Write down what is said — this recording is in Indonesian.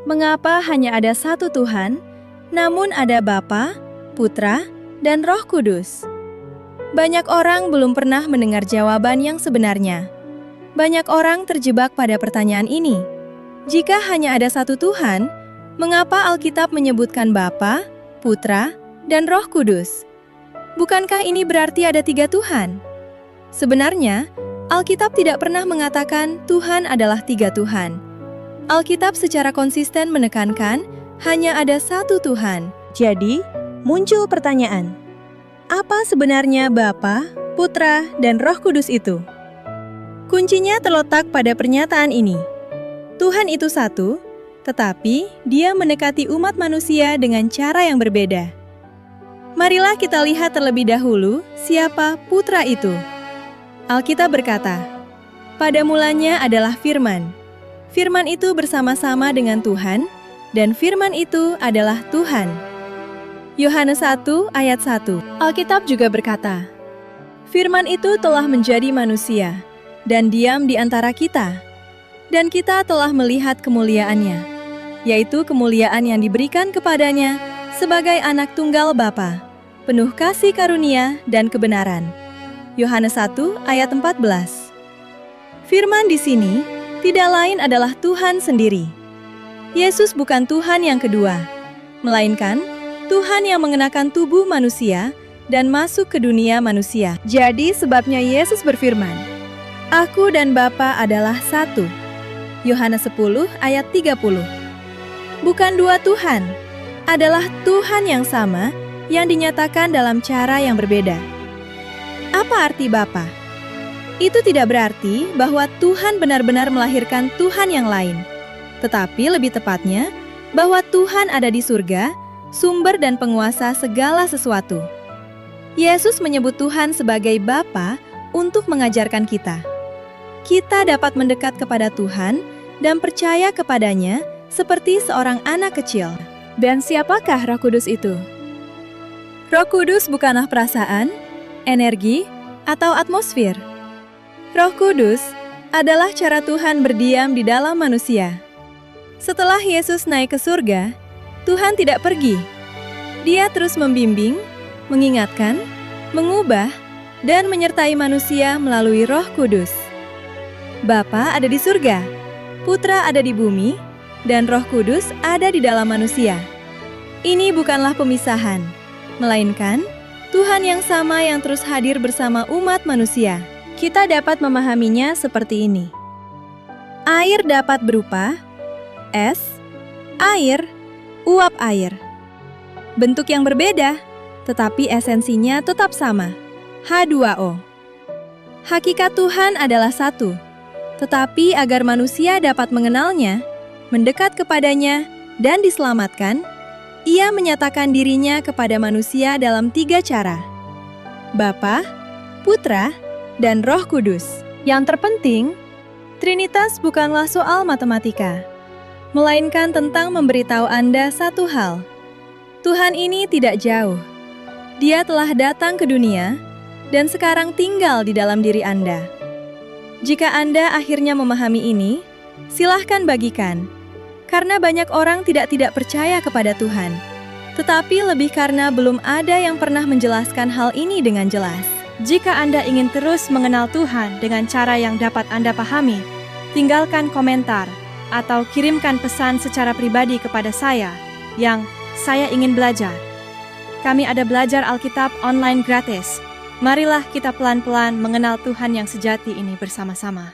Mengapa hanya ada satu Tuhan, namun ada Bapa, Putra, dan Roh Kudus? Banyak orang belum pernah mendengar jawaban yang sebenarnya. Banyak orang terjebak pada pertanyaan ini. Jika hanya ada satu Tuhan, mengapa Alkitab menyebutkan Bapa, Putra, dan Roh Kudus? Bukankah ini berarti ada 3 Tuhan? Sebenarnya, Alkitab tidak pernah mengatakan Tuhan adalah 3 Tuhan. Alkitab secara konsisten menekankan hanya ada satu Tuhan. Jadi, muncul pertanyaan, apa sebenarnya Bapa, Putra, dan Roh Kudus itu? Kuncinya terletak pada pernyataan ini. Tuhan itu satu, tetapi Dia mendekati umat manusia dengan cara yang berbeda. Marilah kita lihat terlebih dahulu siapa Putra itu. Alkitab berkata, pada mulanya adalah Firman. Firman itu bersama-sama dengan Tuhan, dan Firman itu adalah Tuhan. Yohanes 1 ayat 1. Alkitab juga berkata, Firman itu telah menjadi manusia, dan diam di antara kita. Dan kita telah melihat kemuliaannya, yaitu kemuliaan yang diberikan kepadanya sebagai anak tunggal Bapa, penuh kasih karunia dan kebenaran. Yohanes 1 ayat 14. Firman di sini tidak lain adalah Tuhan sendiri. Yesus bukan Tuhan yang kedua, melainkan Tuhan yang mengenakan tubuh manusia dan masuk ke dunia manusia. Jadi sebabnya Yesus berfirman, Aku dan Bapa adalah satu. Yohanes 10 ayat 30. Bukan 2 Tuhan, adalah Tuhan yang sama yang dinyatakan dalam cara yang berbeda. Apa arti Bapa? Itu tidak berarti bahwa Tuhan benar-benar melahirkan Tuhan yang lain, tetapi lebih tepatnya bahwa Tuhan ada di surga, sumber dan penguasa segala sesuatu. Yesus menyebut Tuhan sebagai Bapa untuk mengajarkan kita. Kita dapat mendekat kepada Tuhan dan percaya kepadanya seperti seorang anak kecil. Dan siapakah Roh Kudus itu? Roh Kudus bukanlah perasaan, energi, atau atmosfer. Roh Kudus adalah cara Tuhan berdiam di dalam manusia. Setelah Yesus naik ke surga, Tuhan tidak pergi. Dia terus membimbing, mengingatkan, mengubah, dan menyertai manusia melalui Roh Kudus. Bapa ada di surga, Putra ada di bumi, dan Roh Kudus ada di dalam manusia. Ini bukanlah pemisahan, melainkan Tuhan yang sama yang terus hadir bersama umat manusia. Kita dapat memahaminya seperti ini. Air dapat berupa es, air, uap air. Bentuk yang berbeda, tetapi esensinya tetap sama, H2O. Hakikat Tuhan adalah satu, tetapi agar manusia dapat mengenalnya, mendekat kepadanya, dan diselamatkan, Ia menyatakan dirinya kepada manusia dalam 3 cara. Bapa, Putra, dan Roh Kudus. Yang terpenting, Trinitas bukanlah soal matematika, melainkan tentang memberitahu Anda satu hal. Tuhan ini tidak jauh. Dia telah datang ke dunia dan sekarang tinggal di dalam diri Anda. Jika Anda akhirnya memahami ini, silahkan bagikan. Karena banyak orang tidak percaya kepada Tuhan, tetapi lebih karena belum ada yang pernah menjelaskan hal ini dengan jelas. Jika Anda ingin terus mengenal Tuhan dengan cara yang dapat Anda pahami, tinggalkan komentar atau kirimkan pesan secara pribadi kepada saya yang saya ingin belajar. Kami ada belajar Alkitab online gratis. Marilah kita pelan-pelan mengenal Tuhan yang sejati ini bersama-sama.